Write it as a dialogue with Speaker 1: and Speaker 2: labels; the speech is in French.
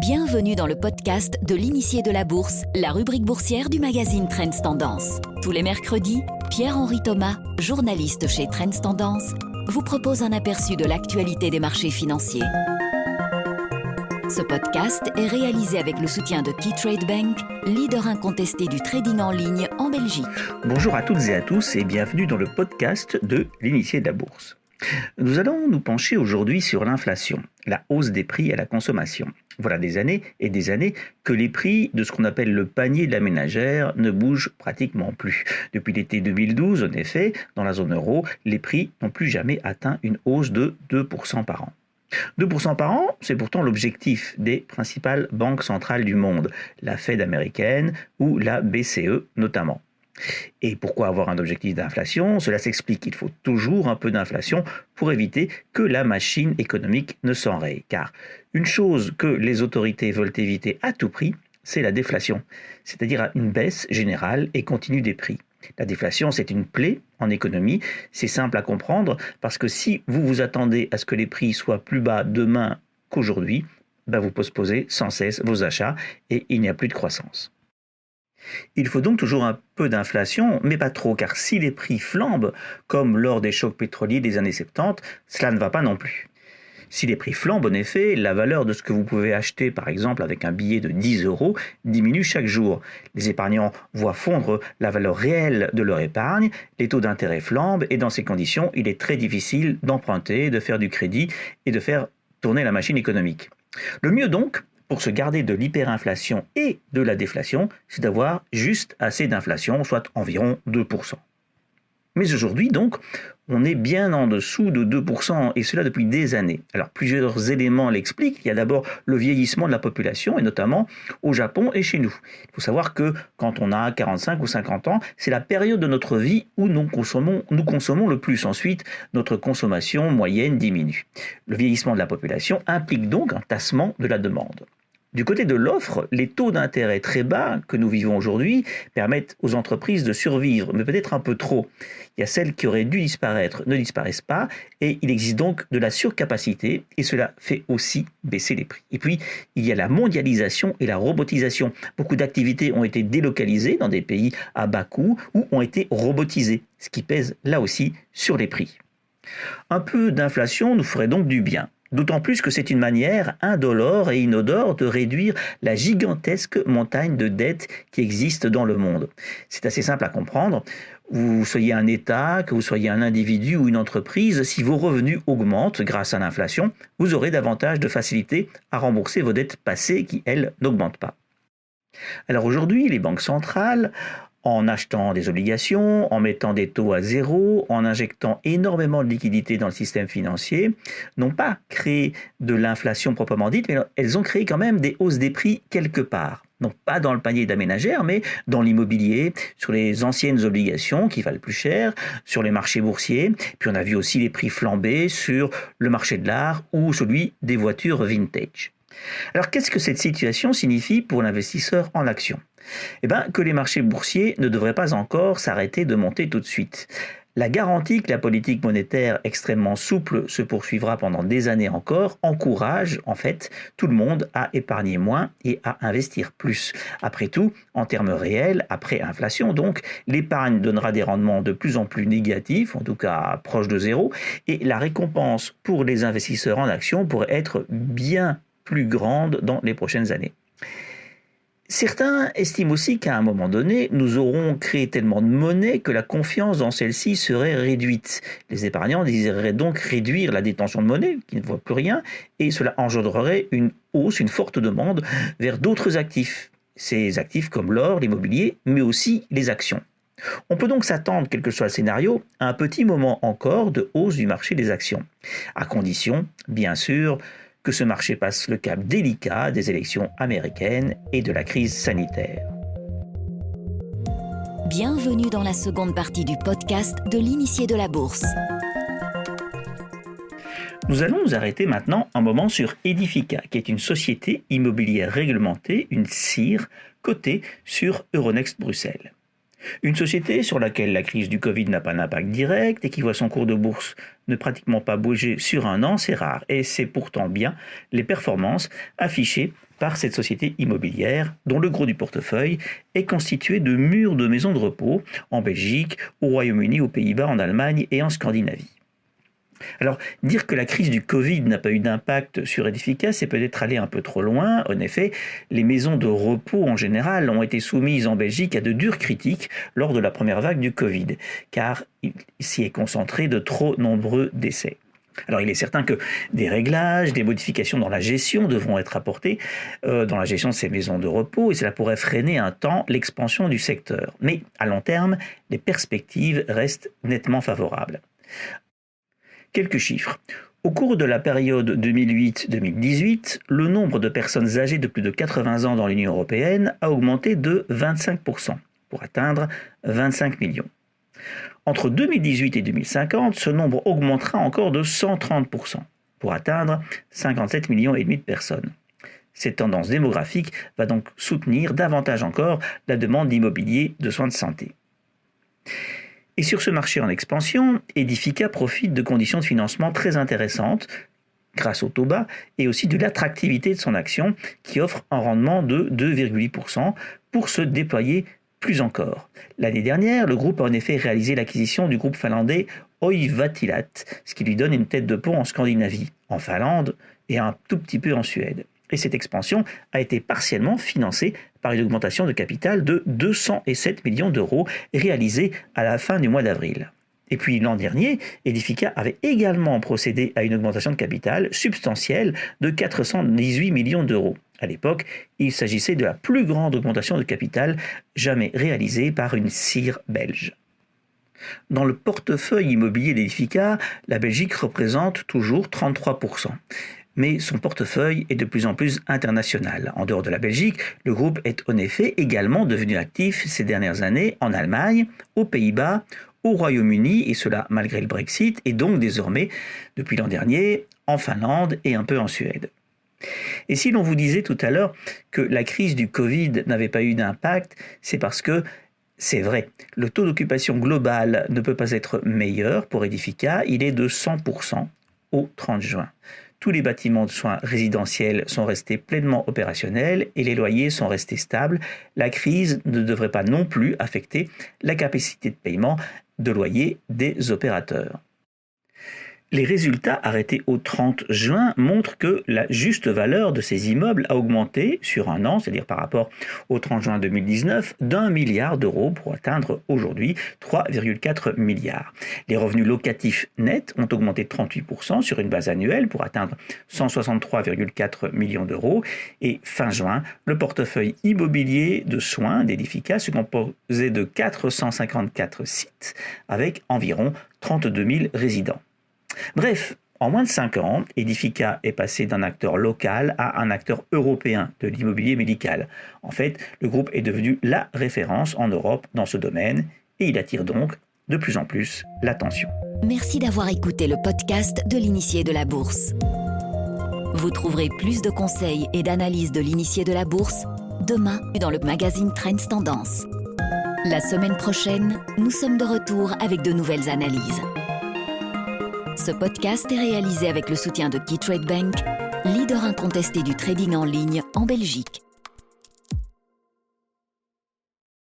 Speaker 1: Bienvenue dans le podcast de l'initié de la bourse, la rubrique boursière du magazine Trends Tendance. Tous les mercredis, Pierre-Henri Thomas, journaliste chez Trends Tendance, vous propose un aperçu de l'actualité des marchés financiers. Ce podcast est réalisé avec le soutien de Keytrade Bank, leader incontesté du trading en ligne en Belgique.
Speaker 2: Bonjour à toutes et à tous et bienvenue dans le podcast de l'initié de la bourse. Nous allons nous pencher aujourd'hui sur l'inflation, la hausse des prix à la consommation. Voilà des années et des années que les prix de ce qu'on appelle le panier de la ménagère ne bougent pratiquement plus. Depuis l'été 2012, en effet, dans la zone euro, les prix n'ont plus jamais atteint une hausse de 2% par an. 2% par an, c'est pourtant l'objectif des principales banques centrales du monde, la Fed américaine ou la BCE notamment. Et pourquoi avoir un objectif d'inflation ? Cela s'explique, il faut toujours un peu d'inflation pour éviter que la machine économique ne s'enraye. Car une chose que les autorités veulent éviter à tout prix, c'est la déflation, c'est-à-dire une baisse générale et continue des prix. La déflation, c'est une plaie en économie, c'est simple à comprendre parce que si vous vous attendez à ce que les prix soient plus bas demain qu'aujourd'hui, vous postposez sans cesse vos achats et il n'y a plus de croissance. Il faut donc toujours un peu d'inflation, mais pas trop, car si les prix flambent, comme lors des chocs pétroliers des années 70, cela ne va pas non plus. Si les prix flambent, en effet, la valeur de ce que vous pouvez acheter, par exemple avec un billet de 10 euros, diminue chaque jour. Les épargnants voient fondre la valeur réelle de leur épargne, les taux d'intérêt flambent, et dans ces conditions, il est très difficile d'emprunter, de faire du crédit et de faire tourner la machine économique. Le mieux donc, pour se garder de l'hyperinflation et de la déflation, c'est d'avoir juste assez d'inflation, soit environ 2%. Mais aujourd'hui, donc, on est bien en dessous de 2%, et cela depuis des années. Alors, plusieurs éléments l'expliquent. Il y a d'abord le vieillissement de la population, et notamment au Japon et chez nous. Il faut savoir que quand on a 45 ou 50 ans, c'est la période de notre vie où nous consommons le plus. Ensuite, notre consommation moyenne diminue. Le vieillissement de la population implique donc un tassement de la demande. Du côté de l'offre, les taux d'intérêt très bas que nous vivons aujourd'hui permettent aux entreprises de survivre, mais peut-être un peu trop. Il y a celles qui auraient dû disparaître, ne disparaissent pas, et il existe donc de la surcapacité, et cela fait aussi baisser les prix. Et puis, il y a la mondialisation et la robotisation. Beaucoup d'activités ont été délocalisées dans des pays à bas coût ou ont été robotisées, ce qui pèse là aussi sur les prix. Un peu d'inflation nous ferait donc du bien. D'autant plus que c'est une manière indolore et inodore de réduire la gigantesque montagne de dettes qui existe dans le monde. C'est assez simple à comprendre. Vous soyez un État, que vous soyez un individu ou une entreprise, si vos revenus augmentent grâce à l'inflation, vous aurez davantage de facilité à rembourser vos dettes passées qui, elles, n'augmentent pas. Alors aujourd'hui, les banques centrales, en achetant des obligations, en mettant des taux à zéro, en injectant énormément de liquidités dans le système financier, n'ont pas créé de l'inflation proprement dite, mais elles ont créé quand même des hausses des prix quelque part. Non pas dans le panier de la ménagère, mais dans l'immobilier, sur les anciennes obligations qui valent plus cher, sur les marchés boursiers. Puis on a vu aussi les prix flamber sur le marché de l'art ou celui des voitures vintage. Alors qu'est-ce que cette situation signifie pour l'investisseur en actions ? Que les marchés boursiers ne devraient pas encore s'arrêter de monter tout de suite. La garantie que la politique monétaire extrêmement souple se poursuivra pendant des années encore encourage en fait tout le monde à épargner moins et à investir plus. Après tout, en termes réels, après inflation donc, l'épargne donnera des rendements de plus en plus négatifs, en tout cas proches de zéro, et la récompense pour les investisseurs en actions pourrait être bien plus grande dans les prochaines années. Certains estiment aussi qu'à un moment donné, nous aurons créé tellement de monnaie que la confiance dans celle-ci serait réduite. Les épargnants désireraient donc réduire la détention de monnaie, qui ne voient plus rien, et cela engendrerait une hausse, une forte demande vers d'autres actifs. Ces actifs comme l'or, l'immobilier, mais aussi les actions. On peut donc s'attendre, quel que soit le scénario, à un petit moment encore de hausse du marché des actions, à condition, bien sûr, que ce marché passe le cap délicat des élections américaines et de la crise sanitaire.
Speaker 1: Bienvenue dans la seconde partie du podcast de l'initié de la bourse.
Speaker 2: Nous allons nous arrêter maintenant un moment sur Edifica, qui est une société immobilière réglementée, une CIR, cotée sur Euronext Bruxelles. Une société sur laquelle la crise du Covid n'a pas d'impact direct et qui voit son cours de bourse ne pratiquement pas bouger sur un an, c'est rare. Et c'est pourtant bien les performances affichées par cette société immobilière dont le gros du portefeuille est constitué de murs de maisons de repos en Belgique, au Royaume-Uni, aux Pays-Bas, en Allemagne et en Scandinavie. Alors, dire que la crise du Covid n'a pas eu d'impact sur Edifica, c'est peut-être aller un peu trop loin. En effet, les maisons de repos en général ont été soumises en Belgique à de dures critiques lors de la première vague du Covid, car il s'y est concentré de trop nombreux décès. Alors il est certain que des réglages, des modifications dans la gestion devront être apportées dans la gestion de ces maisons de repos et cela pourrait freiner un temps l'expansion du secteur. Mais à long terme, les perspectives restent nettement favorables. Quelques chiffres. Au cours de la période 2008-2018, le nombre de personnes âgées de plus de 80 ans dans l'Union européenne a augmenté de 25% pour atteindre 25 millions. Entre 2018 et 2050, ce nombre augmentera encore de 130% pour atteindre 57 millions et demi de personnes. Cette tendance démographique va donc soutenir davantage encore la demande d'immobilier de soins de santé. Et sur ce marché en expansion, Edifica profite de conditions de financement très intéressantes grâce au taux bas et aussi de l'attractivité de son action qui offre un rendement de 2,8% pour se déployer plus encore. L'année dernière, le groupe a en effet réalisé l'acquisition du groupe finlandais Oivatilat, ce qui lui donne une tête de pont en Scandinavie, en Finlande et un tout petit peu en Suède. Et cette expansion a été partiellement financée par une augmentation de capital de 207 millions d'euros réalisée à la fin du mois d'avril. Et puis l'an dernier, Edifica avait également procédé à une augmentation de capital substantielle de 418 millions d'euros. À l'époque, il s'agissait de la plus grande augmentation de capital jamais réalisée par une CIR belge. Dans le portefeuille immobilier d'Edifica, la Belgique représente toujours 33%. Mais son portefeuille est de plus en plus international. En dehors de la Belgique, le groupe est en effet également devenu actif ces dernières années en Allemagne, aux Pays-Bas, au Royaume-Uni, et cela malgré le Brexit, et donc désormais, depuis l'an dernier, en Finlande et un peu en Suède. Et si l'on vous disait tout à l'heure que la crise du Covid n'avait pas eu d'impact, c'est parce que c'est vrai, le taux d'occupation global ne peut pas être meilleur pour Edifica, il est de 100% au 30 juin. Tous les bâtiments de soins résidentiels sont restés pleinement opérationnels et les loyers sont restés stables. La crise ne devrait pas non plus affecter la capacité de paiement de loyer des opérateurs. Les résultats arrêtés au 30 juin montrent que la juste valeur de ces immeubles a augmenté sur un an, c'est-à-dire par rapport au 30 juin 2019, d'1 milliard d'euros pour atteindre aujourd'hui 3,4 milliards. Les revenus locatifs nets ont augmenté de 38% sur une base annuelle pour atteindre 163,4 millions d'euros. Et fin juin, le portefeuille immobilier de soins d'Edifica se composait de 454 sites avec environ 32 000 résidents. Bref, en moins de 5 ans, Edifica est passé d'un acteur local à un acteur européen de l'immobilier médical. En fait, le groupe est devenu la référence en Europe dans ce domaine et il attire donc de plus en plus l'attention.
Speaker 1: Merci d'avoir écouté le podcast de l'Initié de la Bourse. Vous trouverez plus de conseils et d'analyses de l'Initié de la Bourse demain dans le magazine Trends Tendance. La semaine prochaine, nous sommes de retour avec de nouvelles analyses. Ce podcast est réalisé avec le soutien de KeyTrade Bank, leader incontesté du trading en ligne en Belgique.